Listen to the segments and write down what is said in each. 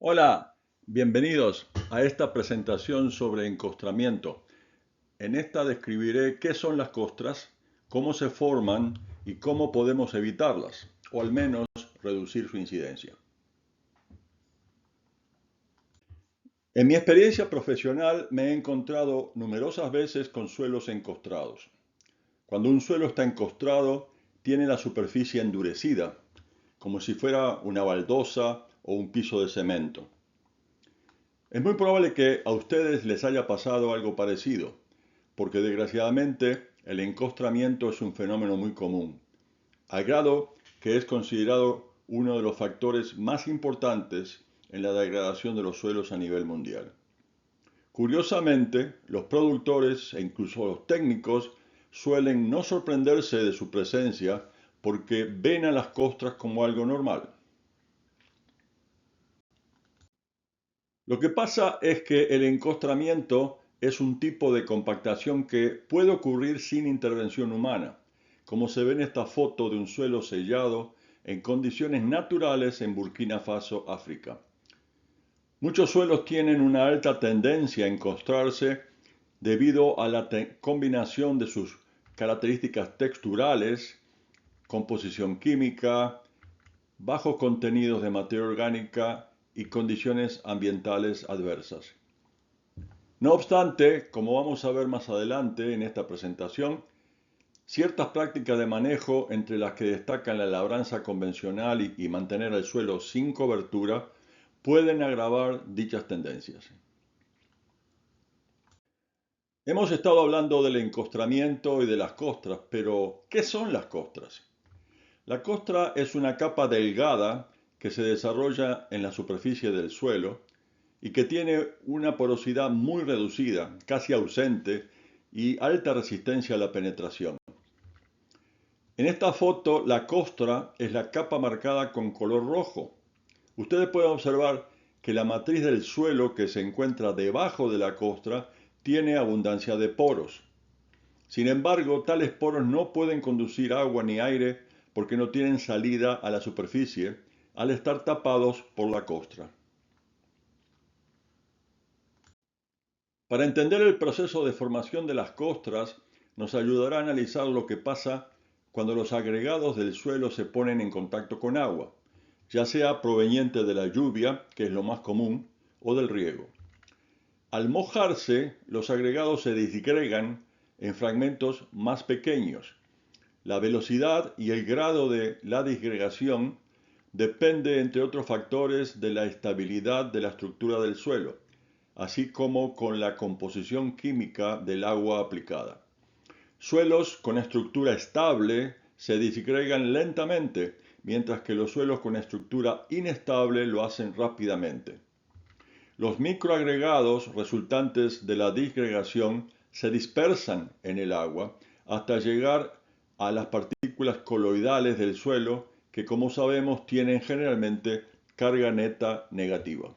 Hola, bienvenidos a esta presentación sobre encostramiento. En esta describiré qué son las costras, cómo se forman y cómo podemos evitarlas, o al menos reducir su incidencia. En mi experiencia profesional me he encontrado numerosas veces con suelos encostrados. Cuando un suelo está encostrado, tiene la superficie endurecida, como si fuera una baldosa o un piso de cemento. Es muy probable que a ustedes les haya pasado algo parecido, porque desgraciadamente el encostramiento es un fenómeno muy común, al grado que es considerado uno de los factores más importantes en la degradación de los suelos a nivel mundial. Curiosamente, los productores e incluso los técnicos suelen no sorprenderse de su presencia porque ven a las costras como algo normal. Lo que pasa es que el encostramiento es un tipo de compactación que puede ocurrir sin intervención humana, como se ve en esta foto de un suelo sellado en condiciones naturales en Burkina Faso, África. Muchos suelos tienen una alta tendencia a encostrarse debido a la combinación de sus características texturales, composición química, bajos contenidos de materia orgánica y condiciones ambientales adversas. No obstante, como vamos a ver más adelante en esta presentación, ciertas prácticas de manejo, entre las que destacan la labranza convencional y mantener el suelo sin cobertura, pueden agravar dichas tendencias. Hemos estado hablando del encostramiento y de las costras, pero ¿qué son las costras? La costra es una capa delgada que se desarrolla en la superficie del suelo y que tiene una porosidad muy reducida, casi ausente, y alta resistencia a la penetración. En esta foto, la costra es la capa marcada con color rojo. Ustedes pueden observar que la matriz del suelo que se encuentra debajo de la costra tiene abundancia de poros. Sin embargo, tales poros no pueden conducir agua ni aire porque no tienen salida a la superficie al estar tapados por la costra. Para entender el proceso de formación de las costras, nos ayudará a analizar lo que pasa cuando los agregados del suelo se ponen en contacto con agua, ya sea proveniente de la lluvia, que es lo más común, o del riego. Al mojarse, los agregados se disgregan en fragmentos más pequeños. La velocidad y el grado de la disgregación depende, entre otros factores, de la estabilidad de la estructura del suelo, así como con la composición química del agua aplicada. Suelos con estructura estable se disgregan lentamente, mientras que los suelos con estructura inestable lo hacen rápidamente. Los microagregados resultantes de la disgregación se dispersan en el agua hasta llegar a las partículas coloidales del suelo que, como sabemos, tienen generalmente carga neta negativa.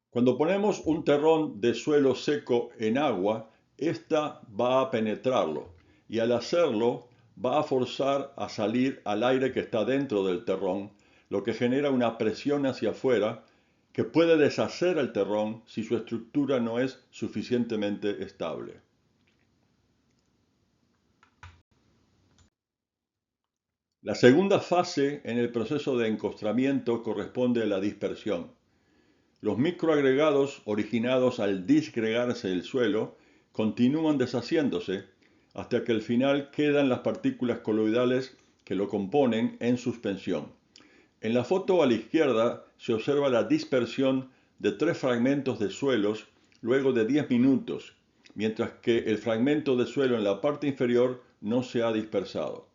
Cuando ponemos un terrón de suelo seco en agua, ésta va a penetrarlo y al hacerlo va a forzar a salir al aire que está dentro del terrón, lo que genera una presión hacia afuera que puede deshacer el terrón si su estructura no es suficientemente estable. La segunda fase en el proceso de encostramiento corresponde a la dispersión. Los microagregados originados al disgregarse el suelo continúan deshaciéndose hasta que al final quedan las partículas coloidales que lo componen en suspensión. En la foto a la izquierda se observa la dispersión de 3 fragmentos de suelos luego de 10 minutos, mientras que el fragmento de suelo en la parte inferior no se ha dispersado.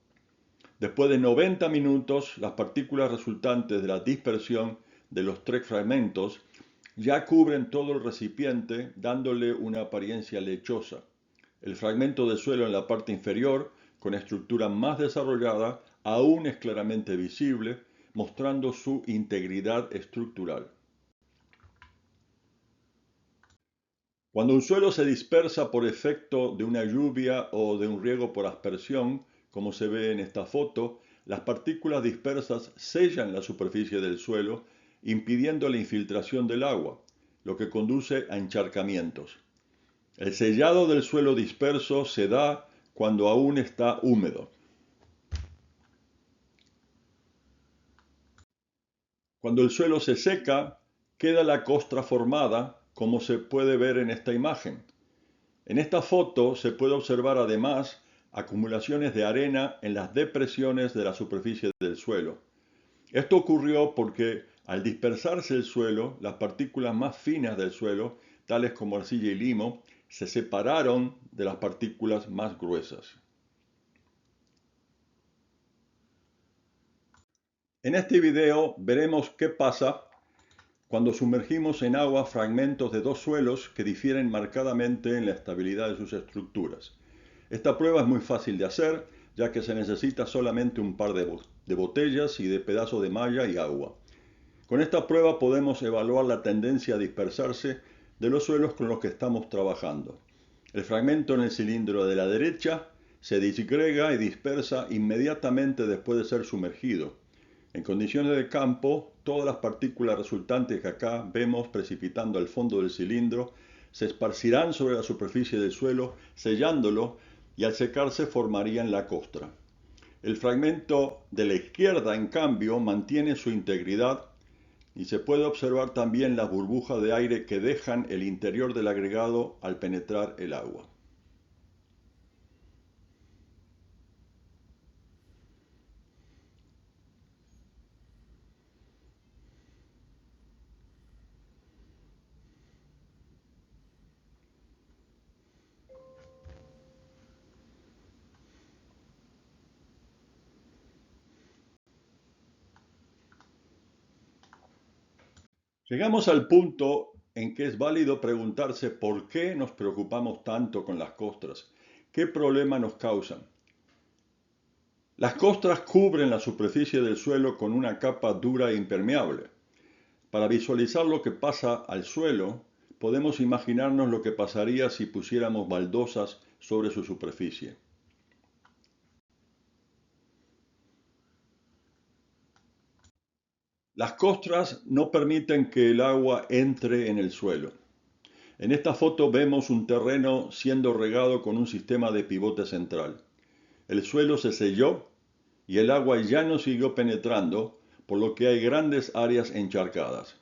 Después de 90 minutos, las partículas resultantes de la dispersión de los 3 fragmentos ya cubren todo el recipiente, dándole una apariencia lechosa. El fragmento de suelo en la parte inferior, con estructura más desarrollada, aún es claramente visible, mostrando su integridad estructural. Cuando un suelo se dispersa por efecto de una lluvia o de un riego por aspersión, como se ve en esta foto, las partículas dispersas sellan la superficie del suelo, impidiendo la infiltración del agua, lo que conduce a encharcamientos. El sellado del suelo disperso se da cuando aún está húmedo. Cuando el suelo se seca, queda la costra formada, como se puede ver en esta imagen. En esta foto se puede observar además acumulaciones de arena en las depresiones de la superficie del suelo. Esto ocurrió porque al dispersarse el suelo, las partículas más finas del suelo, tales como arcilla y limo, se separaron de las partículas más gruesas. En este video veremos qué pasa cuando sumergimos en agua fragmentos de dos suelos que difieren marcadamente en la estabilidad de sus estructuras. Esta prueba es muy fácil de hacer, ya que se necesita solamente un par de botellas y de pedazos de malla y agua. Con esta prueba podemos evaluar la tendencia a dispersarse de los suelos con los que estamos trabajando. El fragmento en el cilindro de la derecha se disgrega y dispersa inmediatamente después de ser sumergido. En condiciones de campo, todas las partículas resultantes que acá vemos precipitando al fondo del cilindro se esparcirán sobre la superficie del suelo, sellándolo, y al secarse formarían la costra. El fragmento de la izquierda, en cambio, mantiene su integridad y se puede observar también las burbujas de aire que dejan el interior del agregado al penetrar el agua. Llegamos al punto en que es válido preguntarse por qué nos preocupamos tanto con las costras, qué problema nos causan. Las costras cubren la superficie del suelo con una capa dura e impermeable. Para visualizar lo que pasa al suelo, podemos imaginarnos lo que pasaría si pusiéramos baldosas sobre su superficie. Las costras no permiten que el agua entre en el suelo. En esta foto vemos un terreno siendo regado con un sistema de pivote central. El suelo se selló y el agua ya no siguió penetrando, por lo que hay grandes áreas encharcadas.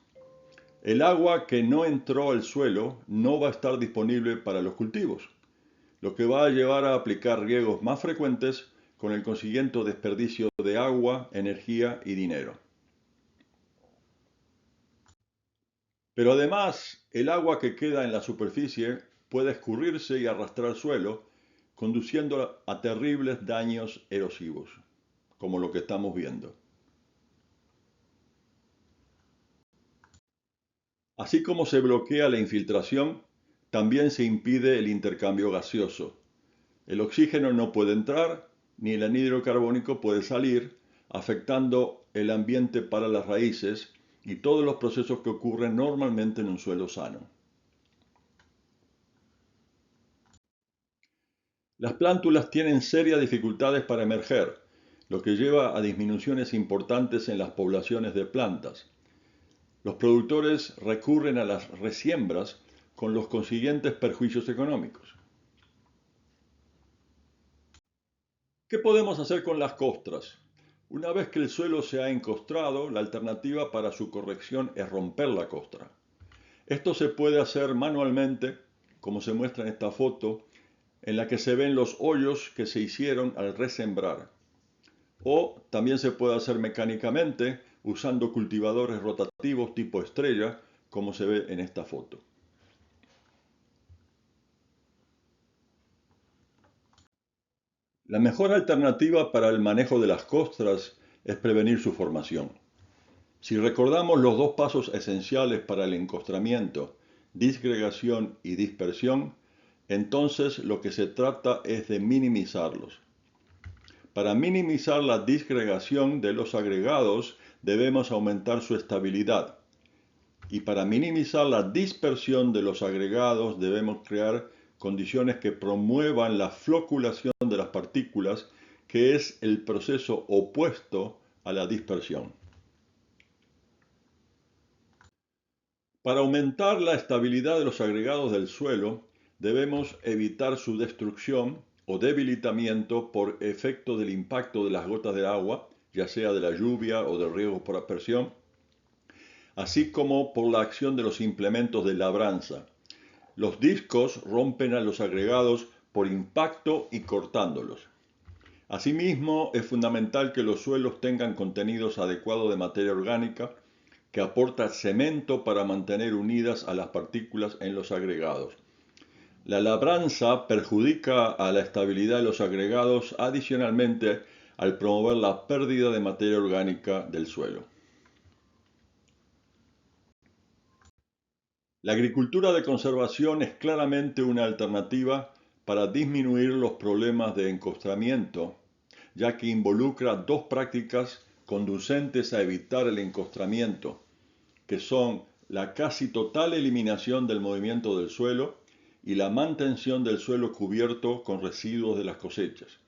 El agua que no entró al suelo no va a estar disponible para los cultivos, lo que va a llevar a aplicar riegos más frecuentes con el consiguiente desperdicio de agua, energía y dinero. Pero además, el agua que queda en la superficie puede escurrirse y arrastrar suelo, conduciendo a terribles daños erosivos, como lo que estamos viendo. Así como se bloquea la infiltración, también se impide el intercambio gaseoso. El oxígeno no puede entrar, ni el anhídrido carbónico puede salir, afectando el ambiente para las raíces y todos los procesos que ocurren normalmente en un suelo sano. Las plántulas tienen serias dificultades para emerger, lo que lleva a disminuciones importantes en las poblaciones de plantas. Los productores recurren a las resiembras con los consiguientes perjuicios económicos. ¿Qué podemos hacer con las costras? Una vez que el suelo se ha encostrado, la alternativa para su corrección es romper la costra. Esto se puede hacer manualmente, como se muestra en esta foto, en la que se ven los hoyos que se hicieron al resembrar. O también se puede hacer mecánicamente usando cultivadores rotativos tipo estrella, como se ve en esta foto. La mejor alternativa para el manejo de las costras es prevenir su formación. Si recordamos los dos pasos esenciales para el encostramiento, disgregación y dispersión, entonces lo que se trata es de minimizarlos. Para minimizar la disgregación de los agregados debemos aumentar su estabilidad. Y para minimizar la dispersión de los agregados debemos crear condiciones que promuevan la floculación de las partículas que es el proceso opuesto a la dispersión. Para aumentar la estabilidad de los agregados del suelo, debemos evitar su destrucción o debilitamiento por efecto del impacto de las gotas de agua, ya sea de la lluvia o del riego por aspersión, así como por la acción de los implementos de labranza. Los discos rompen a los agregados por impacto y cortándolos. Asimismo, es fundamental que los suelos tengan contenidos adecuados de materia orgánica que aporta cemento para mantener unidas a las partículas en los agregados. La labranza perjudica a la estabilidad de los agregados adicionalmente al promover la pérdida de materia orgánica del suelo. La agricultura de conservación es claramente una alternativa para disminuir los problemas de encostramiento, ya que involucra dos prácticas conducentes a evitar el encostramiento, que son la casi total eliminación del movimiento del suelo y la mantención del suelo cubierto con residuos de las cosechas.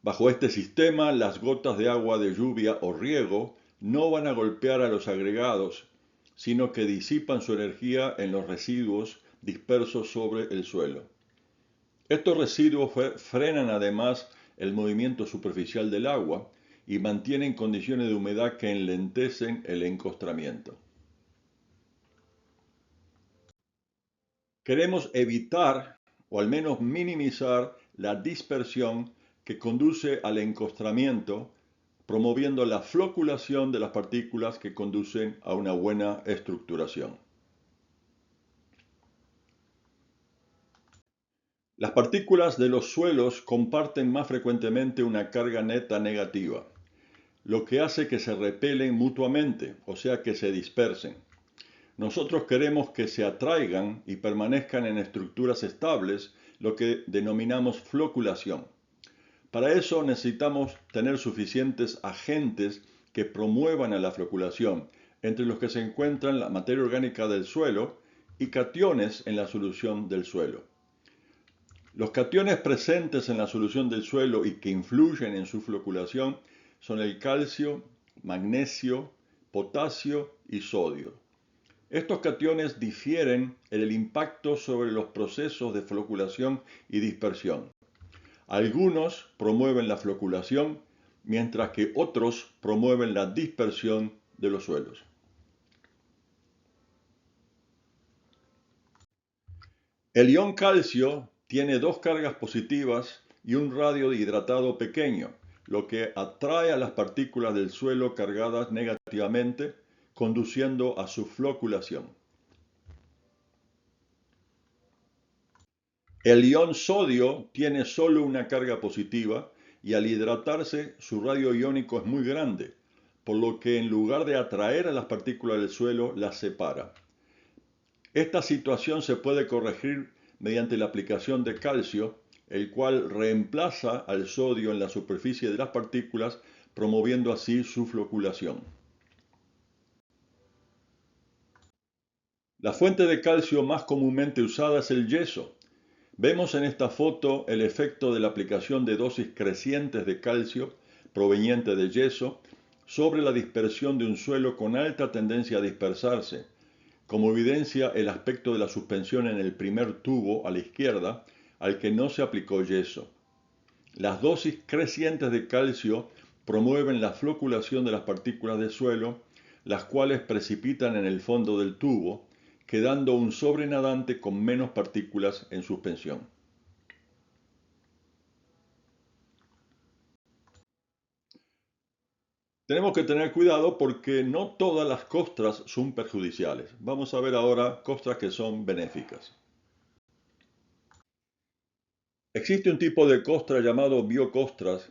Bajo este sistema, las gotas de agua de lluvia o riego no van a golpear a los agregados, sino que disipan su energía en los residuos dispersos sobre el suelo. Estos residuos frenan además el movimiento superficial del agua y mantienen condiciones de humedad que enlentecen el encostramiento. Queremos evitar o al menos minimizar la dispersión que conduce al encostramiento, promoviendo la floculación de las partículas que conducen a una buena estructuración. Las partículas de los suelos comparten más frecuentemente una carga neta negativa, lo que hace que se repelen mutuamente, o sea que se dispersen. Nosotros queremos que se atraigan y permanezcan en estructuras estables, lo que denominamos floculación. Para eso necesitamos tener suficientes agentes que promuevan a la floculación, entre los que se encuentran la materia orgánica del suelo y cationes en la solución del suelo. Los cationes presentes en la solución del suelo y que influyen en su floculación son el calcio, magnesio, potasio y sodio. Estos cationes difieren en el impacto sobre los procesos de floculación y dispersión. Algunos promueven la floculación, mientras que otros promueven la dispersión de los suelos. El ion calcio tiene dos cargas positivas y un radio de hidratado pequeño, lo que atrae a las partículas del suelo cargadas negativamente, conduciendo a su floculación. El ion sodio tiene solo una carga positiva y al hidratarse su radio iónico es muy grande, por lo que en lugar de atraer a las partículas del suelo, las separa. Esta situación se puede corregir mediante la aplicación de calcio, el cual reemplaza al sodio en la superficie de las partículas, promoviendo así su floculación. La fuente de calcio más comúnmente usada es el yeso. Vemos en esta foto el efecto de la aplicación de dosis crecientes de calcio proveniente de yeso sobre la dispersión de un suelo con alta tendencia a dispersarse, como evidencia el aspecto de la suspensión en el primer tubo a la izquierda, al que no se aplicó yeso. Las dosis crecientes de calcio promueven la floculación de las partículas de suelo, las cuales precipitan en el fondo del tubo, quedando un sobrenadante con menos partículas en suspensión. Tenemos que tener cuidado porque no todas las costras son perjudiciales. Vamos a ver ahora costras que son benéficas. Existe un tipo de costra llamado biocostras,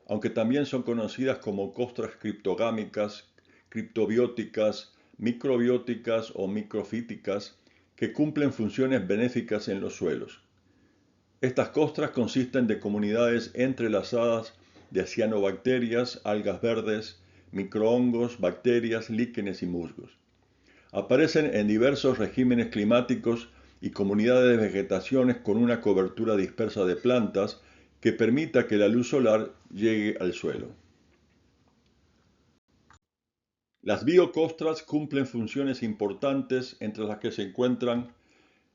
aunque también son conocidas como costras criptogámicas, criptobióticas, microbióticas o microfíticas, que cumplen funciones benéficas en los suelos. Estas costras consisten de comunidades entrelazadas de cianobacterias, algas verdes, microhongos, bacterias, líquenes y musgos. Aparecen en diversos regímenes climáticos y comunidades de vegetaciones con una cobertura dispersa de plantas que permita que la luz solar llegue al suelo. Las biocostras cumplen funciones importantes, entre las que se encuentran: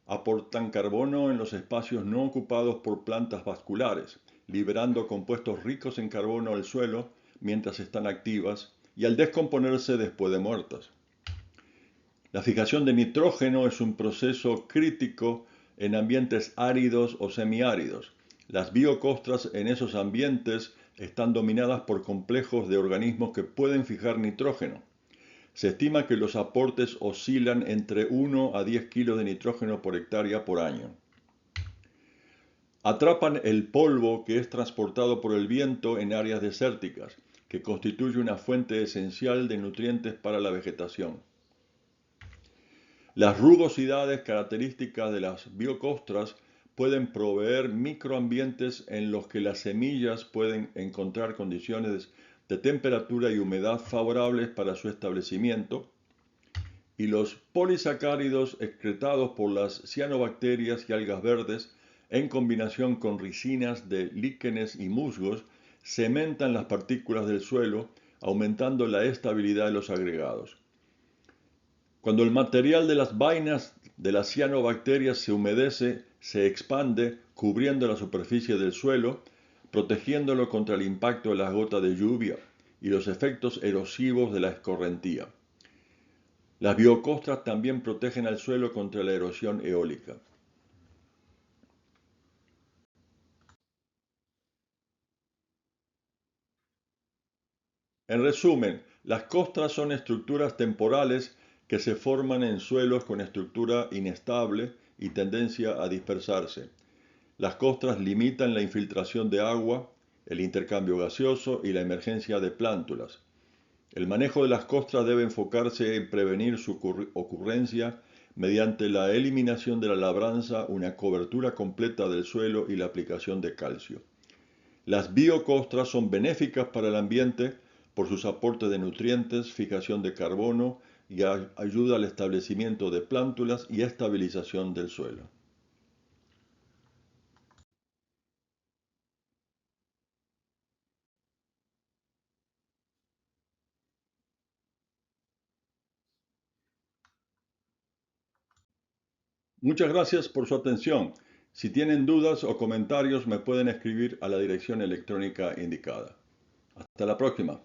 aportan carbono en los espacios no ocupados por plantas vasculares, liberando compuestos ricos en carbono al suelo mientras están activas y al descomponerse después de muertas. La fijación de nitrógeno es un proceso crítico en ambientes áridos o semiáridos. Las biocostras en esos ambientes están dominadas por complejos de organismos que pueden fijar nitrógeno. Se estima que los aportes oscilan entre 1 a 10 kilos de nitrógeno por hectárea por año. Atrapan el polvo que es transportado por el viento en áreas desérticas, que constituye una fuente esencial de nutrientes para la vegetación. Las rugosidades características de las biocostras pueden proveer microambientes en los que las semillas pueden encontrar condiciones de temperatura y humedad favorables para su establecimiento, y los polisacáridos excretados por las cianobacterias y algas verdes, en combinación con ricinas de líquenes y musgos, cementan las partículas del suelo, aumentando la estabilidad de los agregados. Cuando el material de las vainas de las cianobacterias se humedece, se expande, cubriendo la superficie del suelo, protegiéndolo contra el impacto de las gotas de lluvia y los efectos erosivos de la escorrentía. Las biocostras también protegen al suelo contra la erosión eólica. En resumen, las costras son estructuras temporales que se forman en suelos con estructura inestable y tendencia a dispersarse. Las costras limitan la infiltración de agua, el intercambio gaseoso y la emergencia de plántulas. El manejo de las costras debe enfocarse en prevenir su ocurrencia mediante la eliminación de la labranza, una cobertura completa del suelo y la aplicación de calcio. Las biocostras son benéficas para el ambiente por sus aportes de nutrientes, fijación de carbono y ayuda al establecimiento de plántulas y estabilización del suelo. Muchas gracias por su atención. Si tienen dudas o comentarios, me pueden escribir a la dirección electrónica indicada. Hasta la próxima.